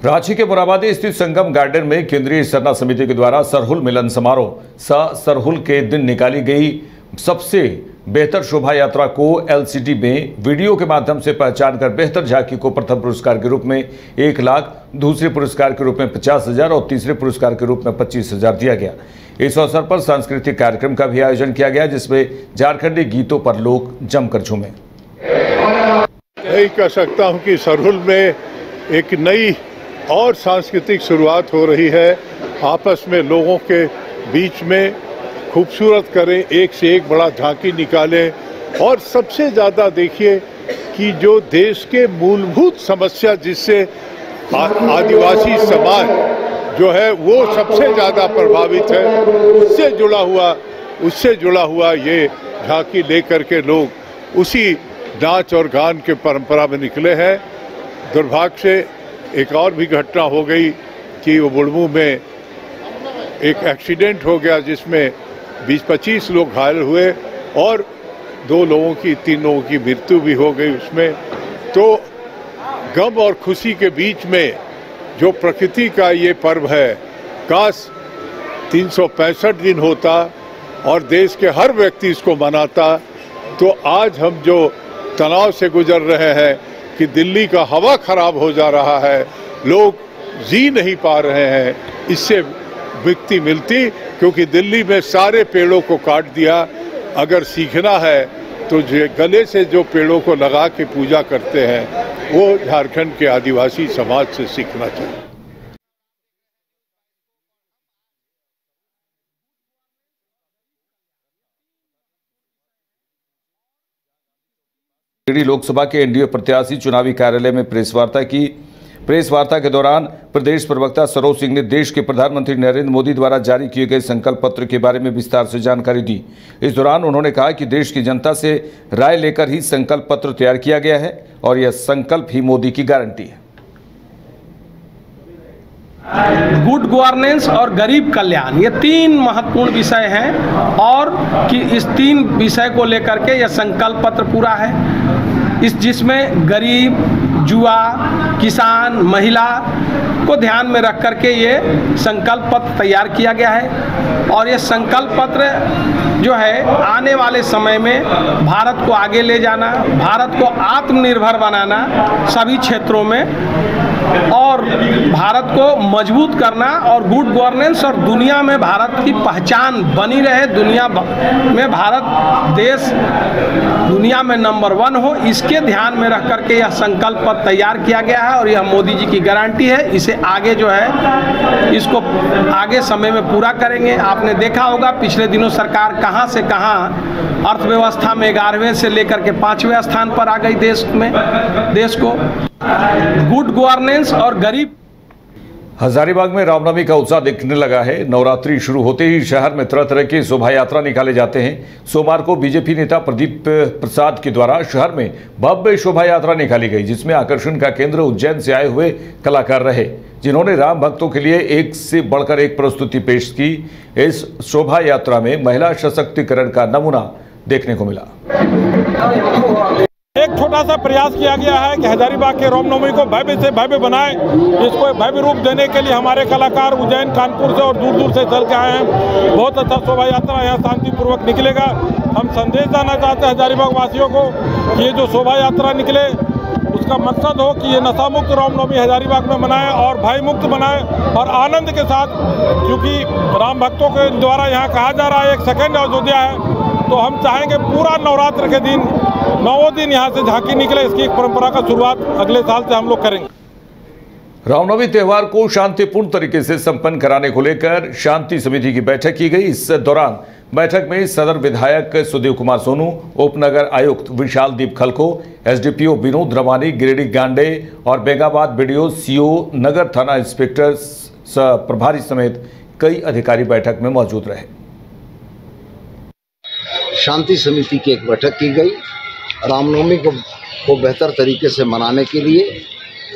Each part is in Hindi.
रांची के मोराबादी स्थित संगम गार्डन में केंद्रीय सरना समिति के द्वारा सरहुल मिलन समारोह सरहुल के दिन निकाली गई सबसे बेहतर शोभा यात्रा को एलसीडी में वीडियो के माध्यम से पहचान कर बेहतर झांकी को प्रथम पुरस्कार के रूप में 1 लाख, दूसरे पुरस्कार के रूप में 50,000 और तीसरे पुरस्कार के रूप में 25,000 दिया गया। इस अवसर पर सांस्कृतिक कार्यक्रम का भी आयोजन किया गया, जिसमें झारखंडी गीतों पर लोग जमकर झूमे। यही कह सकता हूं कि सरहुल में एक नई और सांस्कृतिक शुरुआत हो रही है। आपस में लोगों के बीच में खूबसूरत करें, एक से एक बड़ा झांकी निकालें और सबसे ज़्यादा देखिए कि जो देश के मूलभूत समस्या जिससे आदिवासी समाज जो है वो सबसे ज़्यादा प्रभावित है, उससे जुड़ा हुआ ये झांकी लेकर के लोग उसी नाच और गान के परंपरा में निकले हैं। दुर्भाग्य से एक और भी घटना हो गई कि वो बुढ़मू में एक एक्सीडेंट हो गया जिसमें 20-25 लोग घायल हुए और 3 लोगों की मृत्यु भी हो गई उसमें। तो गम और खुशी के बीच में जो प्रकृति का ये पर्व है, काश 365 दिन होता और देश के हर व्यक्ति इसको मनाता, तो आज हम जो तनाव से गुजर रहे हैं कि दिल्ली का हवा खराब हो जा रहा है, लोग जी नहीं पा रहे हैं, इससे मुक्ति मिलती। क्योंकि दिल्ली में सारे पेड़ों को काट दिया। अगर सीखना है तो गले से जो पेड़ों को लगा के पूजा करते हैं वो झारखंड के आदिवासी समाज से सीखना चाहिए। लोकसभा के एनडीए प्रत्याशी चुनावी कार्यालय में प्रेस वार्ता के दौरान प्रदेश प्रवक्ता सरोज सिंह ने देश के प्रधानमंत्री नरेंद्र मोदी द्वारा जारी किए गए संकल्प पत्र के बारे में विस्तार से जानकारी दी। इस दौरान उन्होंने कहा कि देश की जनता से राय लेकर ही संकल्प पत्र तैयार किया गया है और यह संकल्प ही मोदी की गारंटी है। गुड गवर्नेंस और गरीब कल्याण, ये 3 महत्वपूर्ण विषय हैं और कि इस 3 विषय को लेकर के यह संकल्प पत्र पूरा है। जिसमें गरीब, युवा, किसान, महिला को ध्यान में रख करके ये संकल्प पत्र तैयार किया गया है और ये संकल्प पत्र जो है आने वाले समय में भारत को आगे ले जाना, भारत को आत्मनिर्भर बनाना सभी क्षेत्रों में और भारत को मजबूत करना और गुड गवर्नेंस और दुनिया में भारत की पहचान बनी रहे, दुनिया में भारत देश दुनिया में नंबर 1 हो, इसके ध्यान में रख करके यह संकल्प पत्र तैयार किया गया है और यह मोदी जी की गारंटी है। इसे आगे जो है इसको आगे समय में पूरा करेंगे। आपने देखा होगा पिछले दिनों सरकार कहां से कहां अर्थव्यवस्था में 11वें से लेकर के 5वें स्थान पर आ गई देश को गुड गवर्नेंस और गरीब। हजारीबाग में रामनवमी का उत्साह दिखने लगा है। नवरात्रि शुरू होते ही शहर में तरह तरह की शोभा यात्रा निकाले जाते हैं। सोमवार को बीजेपी नेता प्रदीप प्रसाद के द्वारा शहर में भव्य शोभा यात्रा निकाली गई, जिसमें आकर्षण का केंद्र उज्जैन से आए हुए कलाकार रहे, जिन्होंने राम भक्तों के लिए एक से बढ़कर एक प्रस्तुति पेश की। इस शोभा यात्रा में महिला सशक्तिकरण का नमूना देखने को मिला। एक छोटा सा प्रयास किया गया है कि हजारीबाग के रामनवमी को भव्य से भव्य बनाएं। इसको भव्य रूप देने के लिए हमारे कलाकार उज्जैन, कानपुर से और दूर दूर से चल के आए हैं। बहुत अच्छा शोभा यात्रा यहाँ शांतिपूर्वक निकलेगा। हम संदेश देना चाहते हैं हजारीबाग वासियों को कि ये जो शोभा यात्रा निकले उसका मकसद हो कि ये नशा मुक्त रामनवमी हजारीबाग में मनाएं और भय मुक्त बनाएं और आनंद के साथ, क्योंकि राम भक्तों के द्वारा यहाँ कहा जा रहा है एक सेकंड अयोध्या है, तो हम चाहेंगे पूरा नवरात्र के दिन 9 दिन यहाँ से झांकी निकले। इसकी एक परंपरा का शुरुआत अगले साल से हम लोग करेंगे। रामनवमी त्यौहार को शांतिपूर्ण तरीके से संपन्न कराने को लेकर शांति समिति की बैठक की गई। इस दौरान बैठक में सदर विधायक सुदेव कुमार सोनू, उपनगर आयुक्त विशाल दीप खलको, एसडीपीओ विनोद रवानी, गिरिडीह गांडे और बेगाबाद बीडीओ, सीओ, नगर थाना इंस्पेक्टर प्रभारी समेत कई अधिकारी बैठक में मौजूद रहे। शांति समिति की एक बैठक की गई। रामनवमी को बेहतर तरीके से मनाने के लिए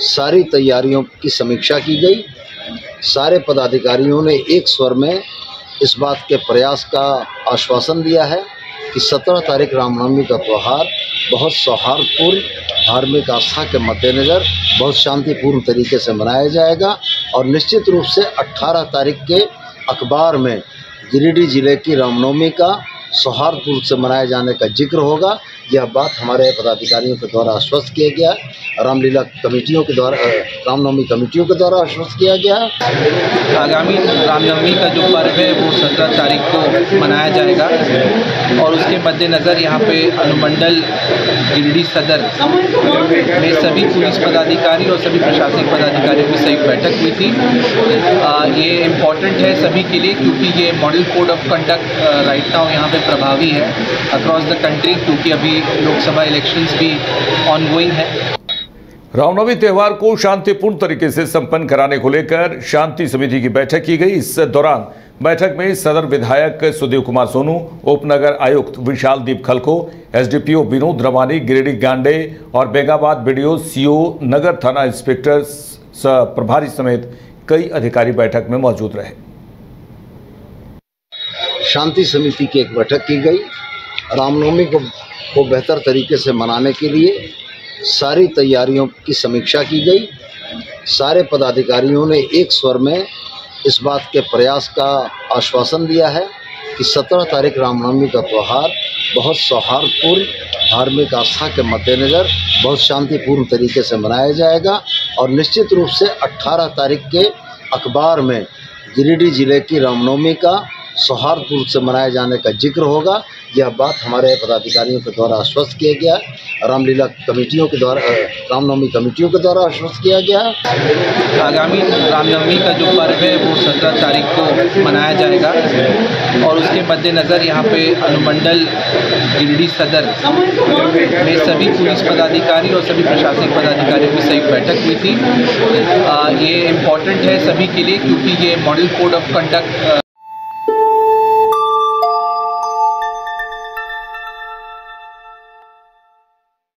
सारी तैयारियों की समीक्षा की गई। सारे पदाधिकारियों ने एक स्वर में इस बात के प्रयास का आश्वासन दिया है कि 17 तारीख रामनवमी का त्यौहार बहुत सौहार्दपूर्ण धार्मिक आस्था के मद्देनज़र बहुत शांतिपूर्ण तरीके से मनाया जाएगा। और निश्चित रूप से 18 तारीख के अखबार में गिरिडीह जिले की रामनवमी का सौहार्दपूर्ण से मनाए जाने का जिक्र होगा। यह बात हमारे पदाधिकारियों के द्वारा आश्वस्त किया गया, रामलीला कमेटियों के द्वारा, रामनवमी कमेटियों के द्वारा आश्वस्त किया गया। आगामी रामनवमी का जो पर्व है वो 17 तारीख को मनाया जाएगा और उसके मद्देनज़र यहाँ पे अनुमंडल गिरिडीह सदर में सभी पुलिस पदाधिकारी और सभी प्रशासनिक पदाधिकारियों की संयुक्त बैठक हुई थी। ये इम्पॉर्टेंट है सभी के लिए क्योंकि ये model code of conduct right now यहाँ पे प्रभावी है अक्रॉस द कंट्री, क्योंकि अभी लोकसभा इलेक्शंस भी ऑनगोइंग है। रामनवमी त्यौहार को शांतिपूर्ण तरीके से संपन्न कराने को लेकर शांति समिति की बैठक की गई। इस दौरान बैठक में सदर विधायक सुदेव कुमार सोनू, उपनगर आयुक्त विशाल दीप खलको, एसडीपीओ विनोद रवानी, गिरिडीह गांडे और बेगाबाद बीडीओ, सीओ, नगर थाना इंस्पेक्टर प्रभारी समेत कई अधिकारी बैठक में मौजूद रहे। शांति समिति की एक बैठक की गई। रामनवमी को बेहतर तरीके से मनाने के लिए सारी तैयारियों की समीक्षा की गई। सारे पदाधिकारियों ने एक स्वर में इस बात के प्रयास का आश्वासन दिया है कि 17 तारीख रामनवमी का त्यौहार बहुत सौहार्दपूर्ण धार्मिक आस्था के मद्देनज़र बहुत शांतिपूर्ण तरीके से मनाया जाएगा। और निश्चित रूप से 18 तारीख के अखबार में गिरिडीह जिले की रामनवमी का सौहार्दपूर्ण से मनाए जाने का जिक्र होगा। यह बात हमारे पदाधिकारियों के द्वारा आश्वस्त किया गया, रामलीला कमेटियों के द्वारा, रामनवमी कमेटियों के द्वारा आश्वस्त किया गया। आगामी रामनवमी का जो पर्व है वो 17 तारीख को मनाया जाएगा और उसके मद्देनज़र यहाँ पे अनुमंडल गिरिडीह सदर में सभी पुलिस पदाधिकारी और सभी प्रशासनिक पदाधिकारियों की संयुक्त बैठक हुई थी। ये इम्पॉर्टेंट है सभी के लिए क्योंकि ये मॉडल कोड ऑफ कंडक्ट